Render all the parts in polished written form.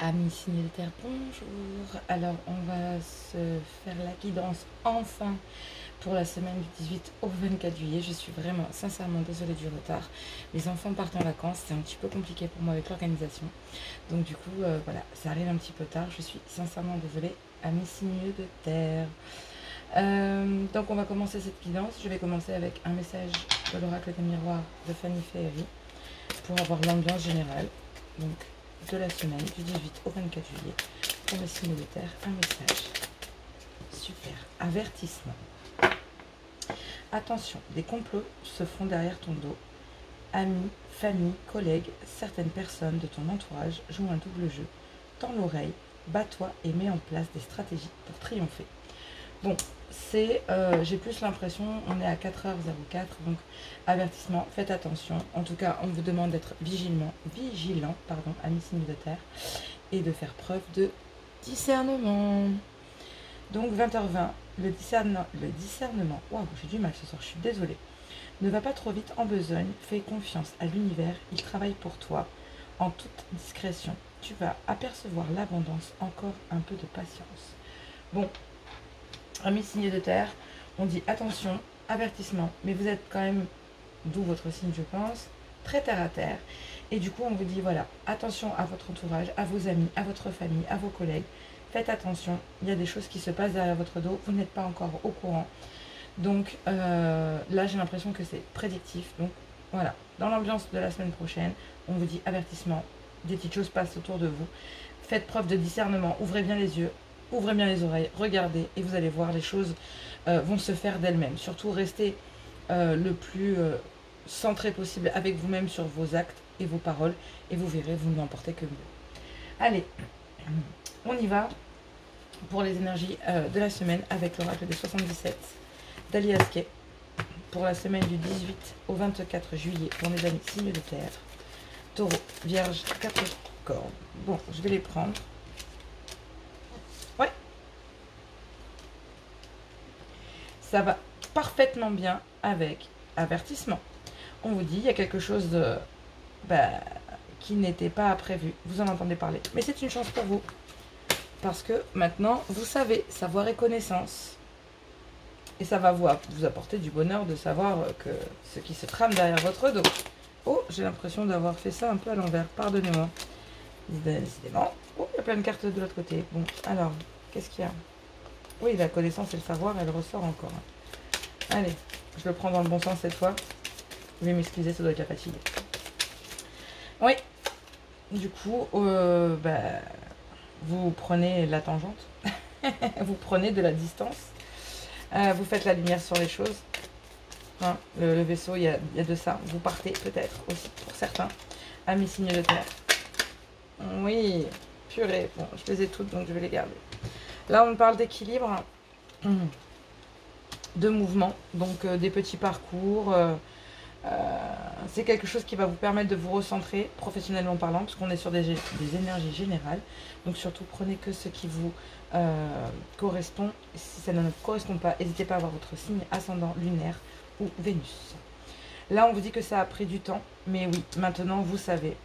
Amis signés de terre, bonjour. Alors, on va se faire la guidance enfin pour la semaine du 18 au 24 juillet. Je suis vraiment, sincèrement désolée du retard. Les enfants partent en vacances, c'est un petit peu compliqué pour moi avec l'organisation. Donc du coup, voilà, ça arrive un petit peu tard. Je suis sincèrement désolée, amis signés de terre. Donc on va commencer cette guidance. Je vais commencer avec un message de l'oracle des miroirs de Fanny Féerie pour avoir l'ambiance générale. Donc de la semaine du 18 au 24 juillet pour les signes de terre, un message. Super. Avertissement. Attention, des complots se font derrière ton dos. Amis, famille, collègues, certaines personnes de ton entourage jouent un double jeu. Tends l'oreille, bats-toi et mets en place des stratégies pour triompher. Bon, c'est, j'ai plus l'impression, on est à 4h04, donc avertissement, faites attention. En tout cas, on vous demande d'être vigilant, amis signes de terre, et de faire preuve de discernement. Donc 20h20, le discernement, waouh, j'ai du mal ce soir, je suis désolée. Ne va pas trop vite en besogne, fais confiance à l'univers, il travaille pour toi, en toute discrétion. Tu vas apercevoir l'abondance, encore un peu de patience. Bon, amis signes de terre, on dit attention, avertissement, mais vous êtes quand même, d'où votre signe je pense, très terre à terre. Et du coup on vous dit voilà, attention à votre entourage, à vos amis, à votre famille, à vos collègues. Faites attention, il y a des choses qui se passent derrière votre dos, vous n'êtes pas encore au courant. Donc là j'ai l'impression que c'est prédictif. Donc voilà, dans l'ambiance de la semaine prochaine, on vous dit avertissement, des petites choses passent autour de vous. Faites preuve de discernement, ouvrez bien les yeux, ouvrez bien les oreilles, regardez et vous allez voir, les choses vont se faire d'elles-mêmes. Surtout restez le plus centré possible avec vous-même sur vos actes et vos paroles et vous verrez, vous n'emportez que mieux. Allez, on y va pour les énergies de la semaine avec l'oracle des 77 d'Ali Askey pour la semaine du 18 au 24 juillet pour mes amis signes de terre. Taureau, Vierge, Capricorne. Bon, je vais les prendre. Ouais. Ça va parfaitement bien avec avertissement. On vous dit, il y a quelque chose qui n'était pas prévu. Vous en entendez parler. Mais c'est une chance pour vous. Parce que maintenant, vous savez, savoir et connaissance. Et ça va vous apporter du bonheur de savoir que ce qui se trame derrière votre dos. Oh, j'ai l'impression d'avoir fait ça un peu à l'envers. Pardonnez-moi. Décidément. Oh, il y a plein de cartes de l'autre côté. Bon, alors, qu'est-ce qu'il y a? Oui, la connaissance et le savoir, elle ressort encore. Allez, je le prends dans le bon sens cette fois. Vous vais m'excuser, ça doit être la fatigue. Oui. Du coup, vous prenez la tangente. Vous prenez de la distance. Vous faites la lumière sur les choses. Hein, le vaisseau, il y a de ça. Vous partez peut-être aussi pour certains. Amis signes de terre. Oui, purée. Bon, je les ai toutes, donc je vais les garder. Là, on parle d'équilibre, de mouvement, donc des petits parcours. C'est quelque chose qui va vous permettre de vous recentrer, professionnellement parlant, parce qu'on est sur des énergies générales. Donc surtout, prenez que ce qui vous correspond. Si ça ne correspond pas, n'hésitez pas à avoir votre signe ascendant, lunaire ou Vénus. Là, on vous dit que ça a pris du temps, mais oui, maintenant, vous savez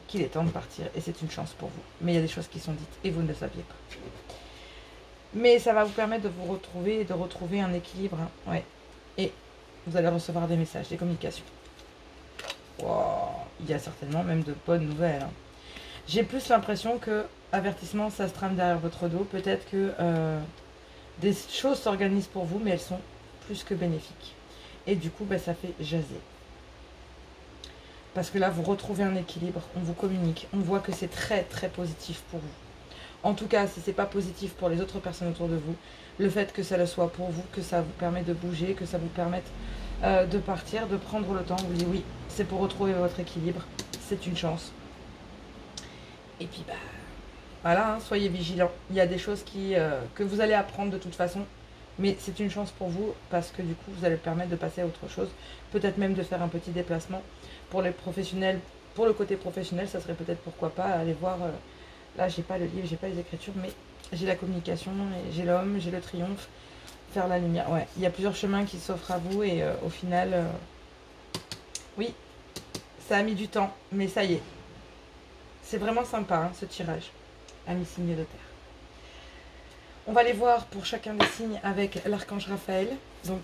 qu'il est temps de partir, et c'est une chance pour vous. Mais il y a des choses qui sont dites, et vous ne le saviez pas. Mais ça va vous permettre de vous retrouver et de retrouver un équilibre. Hein. Ouais. Et vous allez recevoir des messages, des communications. Wow. Il y a certainement même de bonnes nouvelles. Hein. J'ai plus l'impression que avertissement, ça se trame derrière votre dos. Peut-être que des choses s'organisent pour vous, mais elles sont plus que bénéfiques. Et du coup, ça fait jaser. Parce que là, vous retrouvez un équilibre, on vous communique, on voit que c'est très très positif pour vous. En tout cas, si ce n'est pas positif pour les autres personnes autour de vous, le fait que ça le soit pour vous, que ça vous permet de bouger, que ça vous permette de partir, de prendre le temps, vous dites oui, c'est pour retrouver votre équilibre, c'est une chance. Et puis, voilà, hein, soyez vigilants. Il y a des choses que vous allez apprendre de toute façon, mais c'est une chance pour vous parce que du coup, vous allez permettre de passer à autre chose, peut-être même de faire un petit déplacement. Pour les professionnels, pour le côté professionnel, ça serait peut-être pourquoi pas aller voir... Là, j'ai pas le livre, j'ai pas les écritures, mais j'ai la communication, j'ai l'homme, j'ai le triomphe, faire la lumière. Ouais, il y a plusieurs chemins qui s'offrent à vous et au final, oui, ça a mis du temps, mais ça y est. C'est vraiment sympa, hein, ce tirage. Amis signes de terre. On va les voir pour chacun des signes avec l'archange Raphaël. Donc,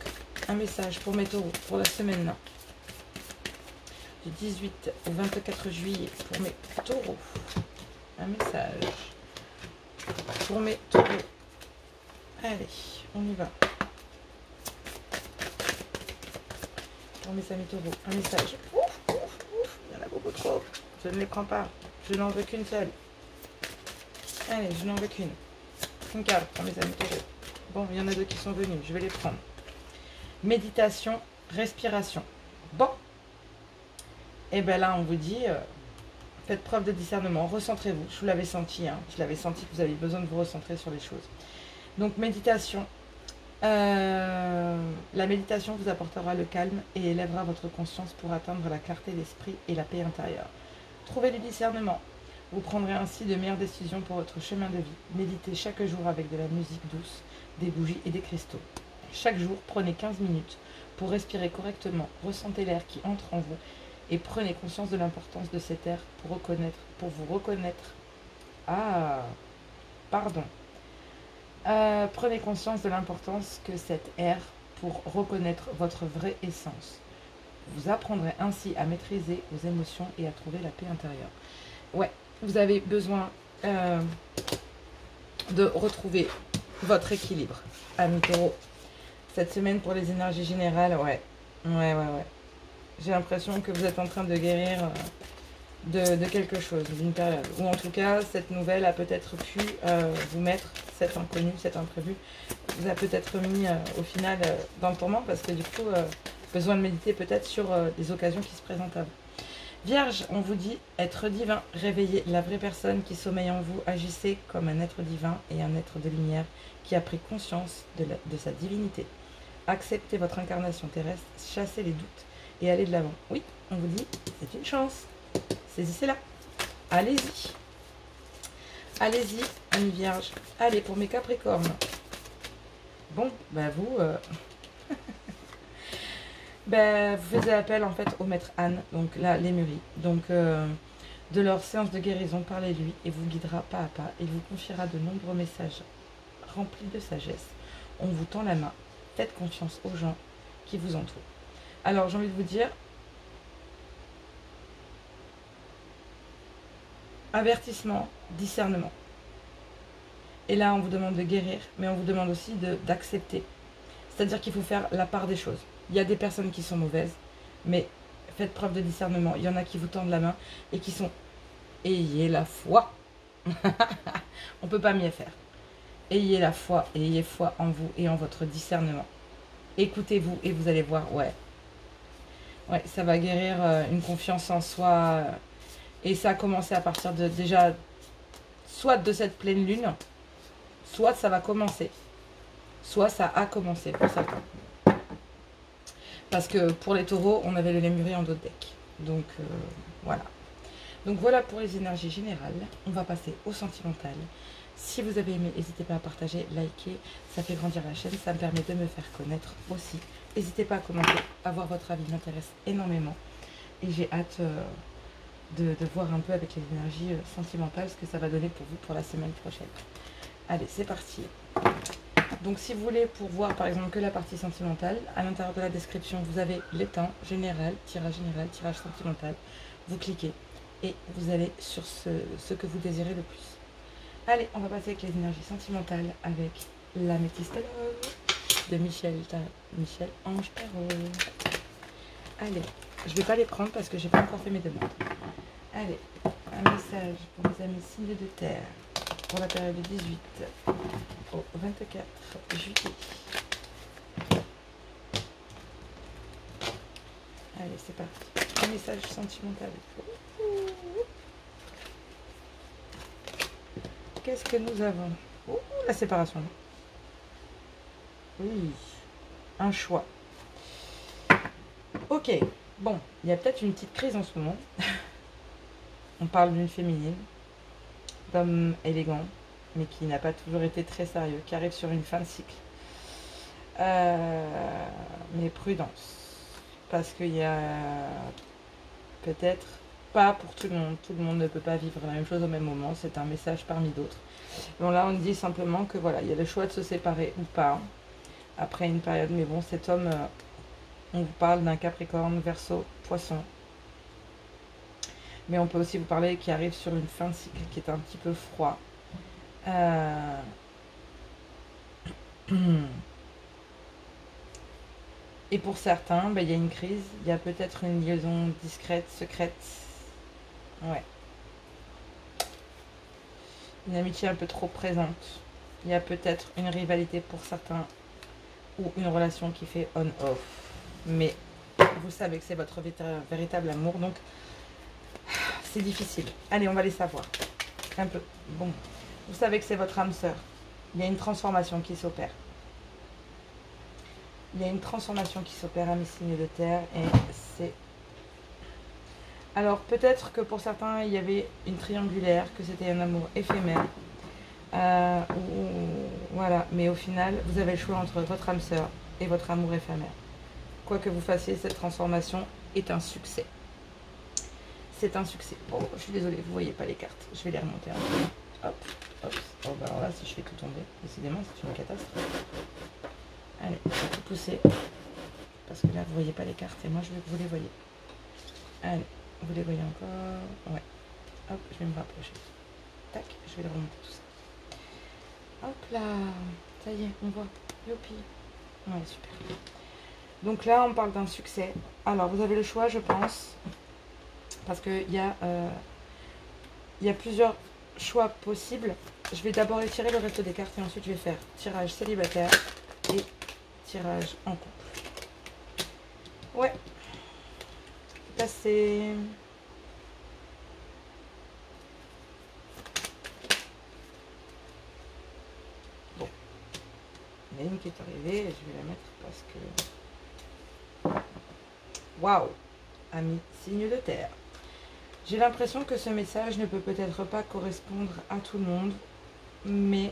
un message pour mes taureaux pour la semaine du 18 au 24 juillet pour mes taureaux. Un message pour mes taureaux. Allez, on y va. Pour mes amis taureaux, un message. Ouf, ouf, ouf, il y en a beaucoup trop. Je ne les prends pas. Je n'en veux qu'une seule. Allez, je n'en veux qu'une. Une carte pour mes amis taureaux. Bon, il y en a deux qui sont venus, je vais les prendre. Méditation, respiration. Bon. Et bien là, on vous dit, faites preuve de discernement, recentrez-vous. Je vous l'avais senti, hein. Je l'avais senti que vous aviez besoin de vous recentrer sur les choses. Donc, méditation. La méditation vous apportera le calme et élèvera votre conscience pour atteindre la clarté d'esprit et la paix intérieure. Trouvez du discernement. Vous prendrez ainsi de meilleures décisions pour votre chemin de vie. Méditez chaque jour avec de la musique douce, des bougies et des cristaux. Chaque jour, prenez 15 minutes pour respirer correctement. Ressentez l'air qui entre en vous et prenez conscience de l'importance de cet air pour vous reconnaître. Ah, pardon. Prenez conscience de l'importance que cet air pour reconnaître votre vraie essence. Vous apprendrez ainsi à maîtriser vos émotions et à trouver la paix intérieure. Ouais, vous avez besoin de retrouver votre équilibre, amis taureaux. Cette semaine pour les énergies générales, ouais. J'ai l'impression que vous êtes en train de guérir de quelque chose, d'une période. Ou en tout cas, cette nouvelle a peut-être pu vous mettre, cet inconnu, cet imprévu, vous a peut-être mis au final dans le tourment parce que du coup, besoin de méditer peut-être sur des occasions qui se présentent à vous. Vierge, on vous dit être divin, réveillez la vraie personne qui sommeille en vous, agissez comme un être divin et un être de lumière qui a pris conscience de sa divinité. Acceptez votre incarnation terrestre, chassez les doutes et allez de l'avant. Oui, on vous dit, c'est une chance. Saisissez-la. Allez-y. Allez-y, amis vierges. Allez, pour mes capricornes. Bon, bah vous... vous faisiez appel en fait au maître Anne, donc là, Lémurie. Donc, de leur séance de guérison, parlez-lui et vous guidera pas à pas. Il vous confiera de nombreux messages remplis de sagesse. On vous tend la main. Faites confiance aux gens qui vous entourent. Alors, j'ai envie de vous dire, avertissement, discernement. Et là, on vous demande de guérir, mais on vous demande aussi d'accepter. C'est-à-dire qu'il faut faire la part des choses. Il y a des personnes qui sont mauvaises, mais faites preuve de discernement. Il y en a qui vous tendent la main et qui sont... Ayez la foi. On ne peut pas mieux faire. Ayez la foi et ayez foi en vous et en votre discernement. Écoutez-vous et vous allez voir, ouais, ça va guérir une confiance en soi. Et ça a commencé à partir de déjà, soit de cette pleine lune, soit ça va commencer. Soit ça a commencé pour certains. Parce que pour les taureaux, on avait le lémurier en dos de deck. Donc voilà. Donc voilà pour les énergies générales. On va passer au sentimental. Si vous avez aimé, n'hésitez pas à partager, liker. Ça fait grandir la chaîne, ça me permet de me faire connaître aussi. N'hésitez pas à commenter, avoir votre avis, m'intéresse énormément. Et j'ai hâte de voir un peu avec les énergies sentimentales ce que ça va donner pour vous pour la semaine prochaine. Allez, c'est parti. Donc si vous voulez pour voir par exemple que la partie sentimentale, à l'intérieur de la description, vous avez les temps général, tirage sentimental. Vous cliquez et vous allez sur ce que vous désirez le plus. Allez, on va passer avec les énergies sentimentales avec la Métiste Love de Michel Ange Perrault. Allez, je ne vais pas les prendre parce que j'ai pas encore fait mes demandes. Allez, un message pour mes amis signes de terre pour la période du 18 au 24 juillet. Allez, c'est parti. Un message sentimental. Qu'est-ce que nous avons? La séparation. Oui, un choix. Ok, bon, il y a peut-être une petite crise en ce moment. On parle d'une féminine, d'homme élégant, mais qui n'a pas toujours été très sérieux, qui arrive sur une fin de cycle. Mais prudence, parce qu'il y a peut-être pas pour tout le monde ne peut pas vivre la même chose au même moment, c'est un message parmi d'autres. Bon là on dit simplement que voilà, il y a le choix de se séparer ou pas, après une période, mais bon cet homme, on vous parle d'un Capricorne, Verseau, Poisson. Mais on peut aussi vous parler qui arrive sur une fin de cycle qui est un petit peu froid. Et pour certains, il y a une crise, il y a peut-être une liaison discrète, secrète. Ouais. Une amitié un peu trop présente. Il y a peut-être une rivalité pour certains ou une relation qui fait on-off. Mais vous savez que c'est votre véritable amour, donc c'est difficile. Allez, on va les savoir. Un peu. Bon, vous savez que c'est votre âme sœur. Il y a une transformation qui s'opère. Il y a une transformation qui s'opère à mes signes de terre et c'est... Alors peut-être que pour certains il y avait une triangulaire, que c'était un amour éphémère. Voilà, mais au final vous avez le choix entre votre âme sœur et votre amour éphémère. Quoi que vous fassiez, cette transformation est un succès. C'est un succès. Oh, je suis désolée, vous voyez pas les cartes. Je vais les remonter un peu. Hop, hop. Oh, bah alors là, si je fais tout tomber, décidément, c'est une catastrophe. Allez, je vais tout pousser. Parce que là, vous voyez pas les cartes et moi, je veux que vous les voyez. Allez, vous les voyez encore. Ouais. Hop, je vais me rapprocher. Tac, je vais les remonter tout ça. Hop là. Ça y est, on voit. Youpi. Ouais, super. Donc là, on parle d'un succès. Alors, vous avez le choix, je pense. Parce qu'il y a plusieurs choix possibles. Je vais d'abord étirer le reste des cartes et ensuite je vais faire tirage célibataire et tirage en couple. Ouais. Passé. Bon. Il y en a une qui est arrivée et je vais la mettre parce que... Waouh! Ami signe de terre. J'ai l'impression que ce message ne peut peut-être pas correspondre à tout le monde, mais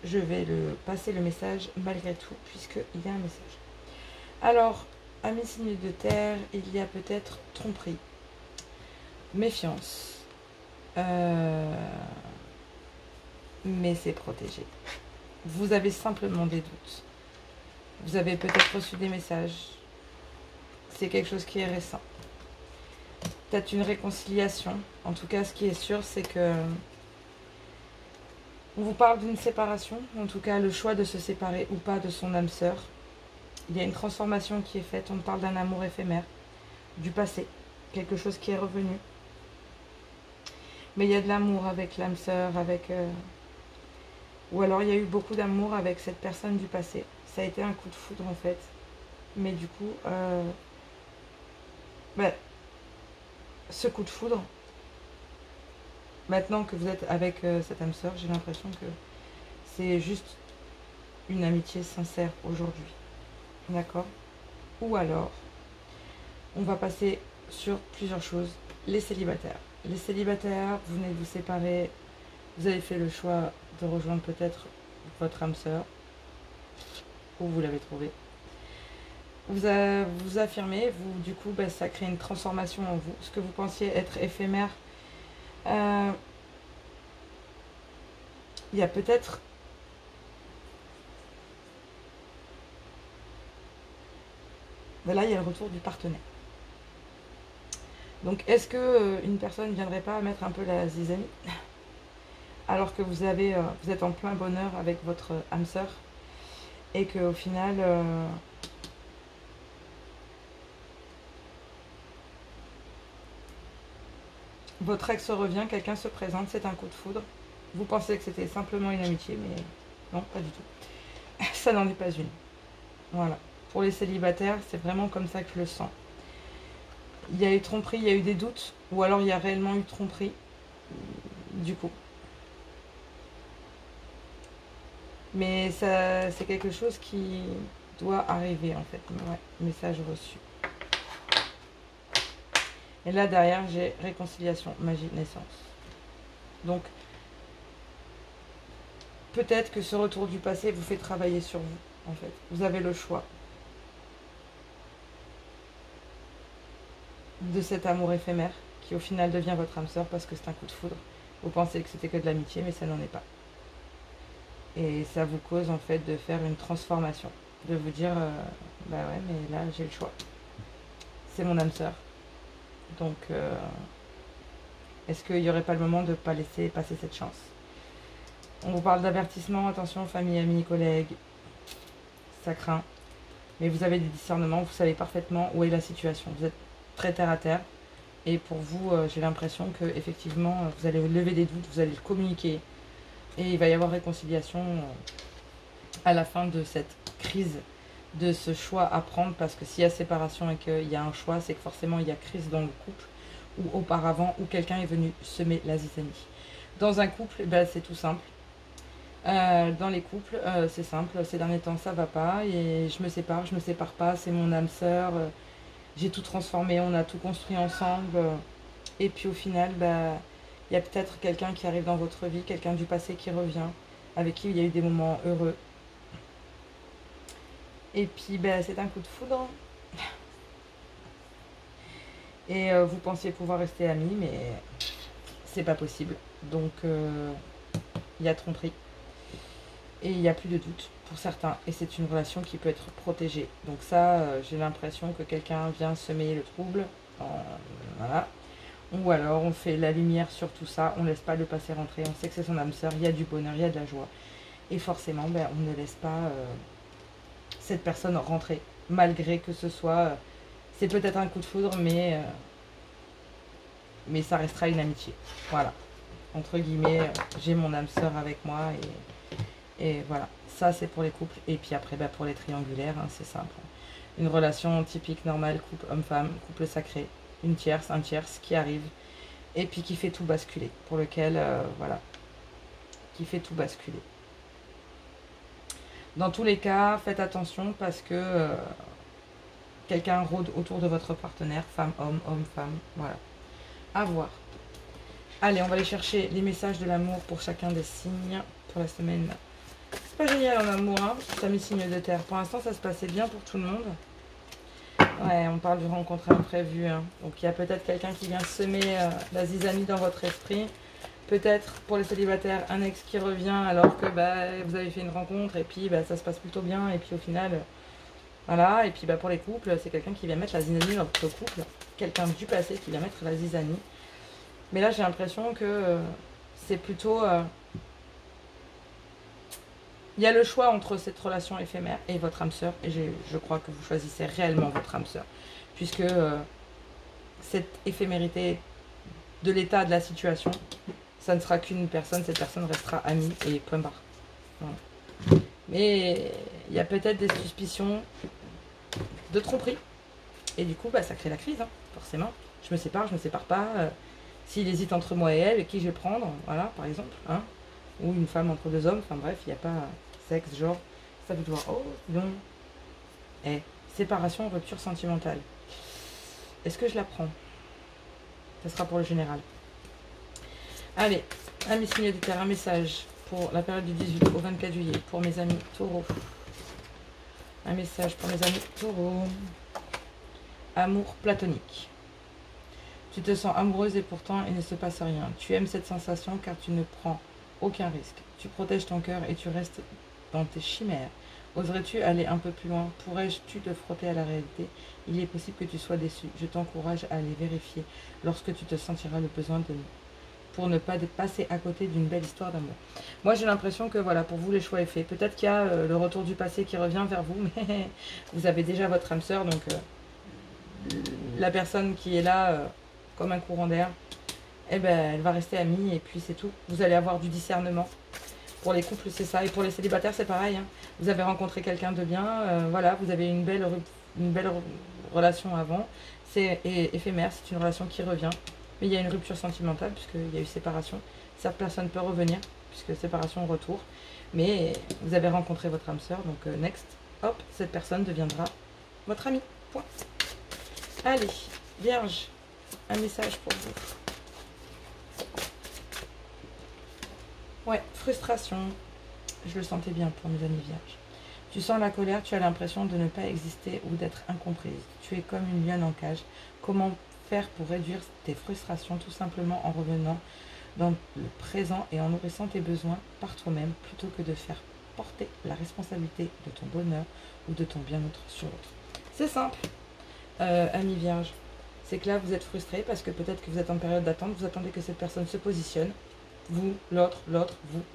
je vais passer le message malgré tout, puisqu'il y a un message. Alors, amis signe de terre, il y a peut-être tromperie, méfiance, mais c'est protégé. Vous avez simplement des doutes. Vous avez peut-être reçu des messages. C'est quelque chose qui est récent. Peut-être une réconciliation. En tout cas, ce qui est sûr, c'est que on vous parle d'une séparation. En tout cas, le choix de se séparer ou pas de son âme sœur. Il y a une transformation qui est faite. On parle d'un amour éphémère, du passé. Quelque chose qui est revenu. Mais il y a de l'amour avec l'âme sœur, avec... Ou alors, il y a eu beaucoup d'amour avec cette personne du passé. Ça a été un coup de foudre, en fait. Mais du coup... ce coup de foudre, maintenant que vous êtes avec cette âme sœur, j'ai l'impression que c'est juste une amitié sincère aujourd'hui. D'accord? Ou alors, on va passer sur plusieurs choses. Les célibataires. Les célibataires, vous venez de vous séparer, vous avez fait le choix de rejoindre peut-être votre âme sœur, ou vous l'avez trouvé. Vous affirmez, du coup, ça crée une transformation en vous. Ce que vous pensiez être éphémère, il y a peut-être... Là, il y a le retour du partenaire. Donc, est-ce que une personne ne viendrait pas mettre un peu la zizanie alors que vous êtes en plein bonheur avec votre âme sœur et qu'au final... votre ex revient, quelqu'un se présente, c'est un coup de foudre. Vous pensez que c'était simplement une amitié, mais non, pas du tout. Ça n'en est pas une. Voilà. Pour les célibataires, c'est vraiment comme ça que je le sens. Il y a eu tromperie, il y a eu des doutes, ou alors il y a réellement eu tromperie, du coup. Mais ça, c'est quelque chose qui doit arriver, en fait. Ouais, message reçu. Et là, derrière, j'ai réconciliation, magie, naissance. Donc, peut-être que ce retour du passé vous fait travailler sur vous, en fait. Vous avez le choix. de cet amour éphémère qui au final devient votre âme sœur parce que c'est un coup de foudre. Vous pensez que c'était que de l'amitié, mais ça n'en est pas. Et ça vous cause en fait de faire une transformation, de vous dire bah ouais, mais là j'ai le choix. C'est mon âme sœur. Donc est-ce qu'il n'y aurait pas le moment de ne pas laisser passer cette chance? On vous parle d'avertissement, attention, famille, amis, collègues, ça craint. Mais vous avez des discernements, vous savez parfaitement où est la situation. Vous êtes très terre à terre. Et pour vous, j'ai l'impression que effectivement, vous allez lever des doutes, vous allez le communiquer. Et il va y avoir réconciliation à la fin de cette crise, de ce choix à prendre. Parce que s'il y a séparation et qu'il y a un choix, c'est que forcément il y a crise dans le couple. Ou auparavant, où quelqu'un est venu semer la zizanie. Dans un couple, ben, c'est tout simple. Dans les couples, c'est simple. Ces derniers temps, ça va pas. Et je me sépare pas. C'est mon âme sœur. J'ai tout transformé, on a tout construit ensemble. Et puis au final, bah, il y a peut-être quelqu'un qui arrive dans votre vie, quelqu'un du passé qui revient, avec qui il y a eu des moments heureux. Et puis bah, c'est un coup de foudre. Et vous pensiez pouvoir rester amis, mais c'est pas possible. Donc il y a tromperie. Et il n'y a plus de doute pour certains. Et c'est une relation qui peut être protégée. Donc ça, j'ai l'impression que quelqu'un vient semer le trouble. Voilà. Ou alors on fait la lumière sur tout ça. On ne laisse pas le passé rentrer. On sait que c'est son âme sœur. Il y a du bonheur, il y a de la joie. Et forcément, ben, on ne laisse pas cette personne rentrer. Malgré que ce soit... c'est peut-être un coup de foudre, mais ça restera une amitié. Voilà. Entre guillemets, j'ai mon âme sœur avec moi et voilà, ça c'est pour les couples. Et puis après, bah, pour les triangulaires, hein, c'est simple. Une relation typique, normale, couple homme-femme, couple sacré, une tierce, un tierce qui arrive et puis qui fait tout basculer. Pour lequel, voilà, qui fait tout basculer. Dans tous les cas, faites attention parce que quelqu'un rôde autour de votre partenaire, femme, homme, homme, femme, voilà. À voir. Allez, on va aller chercher les messages de l'amour pour chacun des signes pour la semaine. C'est pas génial en amour, hein, ça mis signe de terre. Pour l'instant, ça se passait bien pour tout le monde. Ouais, on parle de rencontre imprévue. Hein. Donc, il y a peut-être quelqu'un qui vient semer la zizanie dans votre esprit. Peut-être, pour les célibataires, un ex qui revient alors que bah, vous avez fait une rencontre et puis bah, ça se passe plutôt bien. Et puis, au final, voilà. Et puis, bah, pour les couples, c'est quelqu'un qui vient mettre la zizanie dans votre couple. Quelqu'un du passé qui vient mettre la zizanie. Mais là, j'ai l'impression que c'est plutôt... il y a le choix entre cette relation éphémère et votre âme sœur. Et je crois que vous choisissez réellement votre âme sœur. Puisque cette éphémérité de l'état de la situation, ça ne sera qu'une personne. Cette personne restera amie et point barre. Voilà. Mais il y a peut-être des suspicions de tromperie. Et du coup, bah, ça crée la crise, hein, forcément. Je me sépare pas. S'il hésite entre moi et elle, qui je vais prendre, voilà, par exemple. Hein, ou une femme entre deux hommes, enfin bref, il n'y a pas sexe, genre, ça peut voir, oh, non. Séparation, rupture sentimentale. Est-ce que je la prends? Ça sera pour le général. Allez, amis signes de terre, un message pour la période du 18 au 24 juillet, pour mes amis taureaux. Un message pour mes amis taureaux. Amour platonique. Tu te sens amoureuse et pourtant il ne se passe rien. Tu aimes cette sensation car tu ne prends aucun risque. Tu protèges ton cœur et tu restes dans tes chimères. Oserais-tu aller un peu plus loin? Pourrais-tu te frotter à la réalité? Il est possible que tu sois déçu. Je t'encourage à aller vérifier lorsque tu te sentiras le besoin de nous. Pour ne pas passer à côté d'une belle histoire d'amour. Moi j'ai l'impression que voilà, pour vous le choix est fait. Peut-être qu'il y a le retour du passé qui revient vers vous, mais vous avez déjà votre âme sœur, donc la personne qui est là comme un courant d'air, eh ben, elle va rester amie et puis c'est tout. Vous allez avoir du discernement. Pour les couples, c'est ça. Et pour les célibataires, c'est pareil. Hein. Vous avez rencontré quelqu'un de bien. Voilà, vous avez une belle relation avant. C'est éphémère, c'est une relation qui revient. Mais il y a une rupture sentimentale puisqu'il y a eu séparation. Cette personne peut revenir puisque séparation, retour. Mais vous avez rencontré votre âme sœur. Donc next, hop, cette personne deviendra votre amie. Point. Allez, Vierge, un message pour vous. Ouais, frustration. Je le sentais bien pour mes amis vierges. Tu sens la colère, tu as l'impression de ne pas exister ou d'être incomprise. Tu es comme une lionne en cage. Comment faire pour réduire tes frustrations, tout simplement en revenant dans le présent et en nourrissant tes besoins par toi-même, plutôt que de faire porter la responsabilité de ton bonheur ou de ton bien-être sur l'autre. C'est simple, ami vierge. C'est que là, vous êtes frustré parce que peut-être que vous êtes en période d'attente, vous attendez que cette personne se positionne. Vous, l'autre,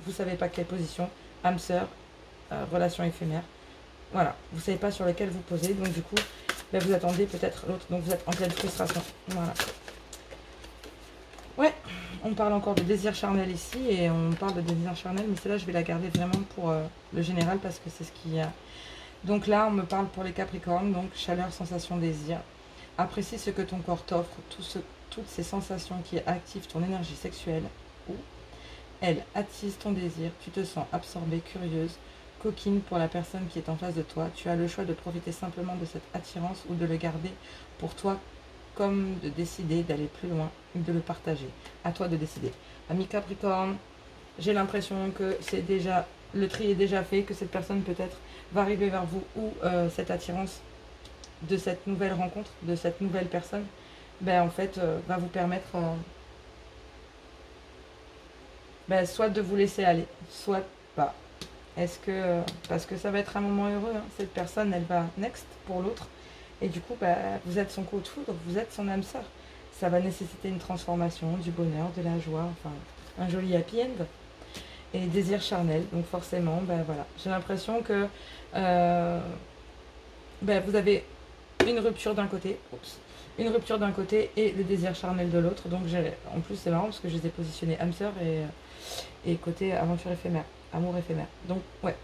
vous savez pas quelle position, âme sœur, relation éphémère. Voilà, vous savez pas sur lequel vous posez, donc du coup, ben, vous attendez peut-être l'autre, donc vous êtes en pleine frustration. Voilà. Ouais, on parle encore de désir charnel ici, et on parle de désir charnel, mais celle-là, je vais la garder vraiment pour le général, parce que c'est ce qu'il y a. Donc là, on me parle pour les Capricornes, donc chaleur, sensation, désir. Apprécie ce que ton corps t'offre, toutes ces sensations qui activent ton énergie sexuelle, ou elles attisent ton désir, tu te sens absorbée, curieuse, coquine pour la personne qui est en face de toi. Tu as le choix de profiter simplement de cette attirance ou de le garder pour toi, comme de décider d'aller plus loin, de le partager. À toi de décider. Ami Capricorne, j'ai l'impression que c'est déjà, le tri est déjà fait, que cette personne peut-être va arriver vers vous, ou cette attirance de cette nouvelle rencontre, de cette nouvelle personne, ben en fait va vous permettre soit de vous laisser aller, soit pas. Est-ce que, parce que ça va être un moment heureux, hein, cette personne elle va next pour l'autre, et du coup vous êtes son coup de foudre, vous êtes son âme sœur. Ça va nécessiter une transformation, du bonheur, de la joie, enfin un joli happy end. Et désir charnel, donc forcément, voilà. J'ai l'impression que vous avez une rupture d'un côté, une rupture d'un côté et le désir charnel de l'autre. Donc en plus c'est marrant parce que je les ai positionnés âme sœur et côté aventure éphémère, amour éphémère. Donc ouais,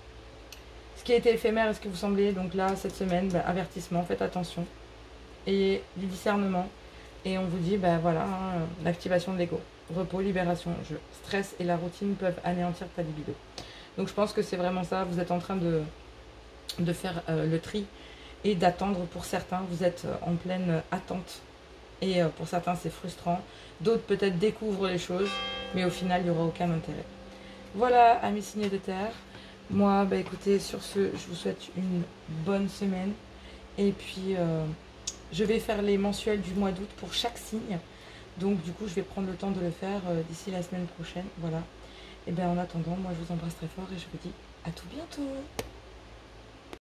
ce qui a été éphémère est ce que vous semblez. Donc là cette semaine, avertissement, faites attention, ayez du discernement, et on vous dit voilà, hein, l'activation de l'ego, repos, libération, jeu, stress et la routine peuvent anéantir ta libido. Donc je pense que c'est vraiment ça, vous êtes en train de faire le tri et d'attendre. Pour certains, vous êtes en pleine attente, et pour certains c'est frustrant, d'autres peut-être découvrent les choses, mais au final il n'y aura aucun intérêt. Voilà, amis signés de terre, moi écoutez, sur ce je vous souhaite une bonne semaine, et puis je vais faire les mensuels du mois d'août pour chaque signe, donc du coup je vais prendre le temps de le faire d'ici la semaine prochaine. Voilà, et en attendant, moi je vous embrasse très fort et je vous dis à tout bientôt.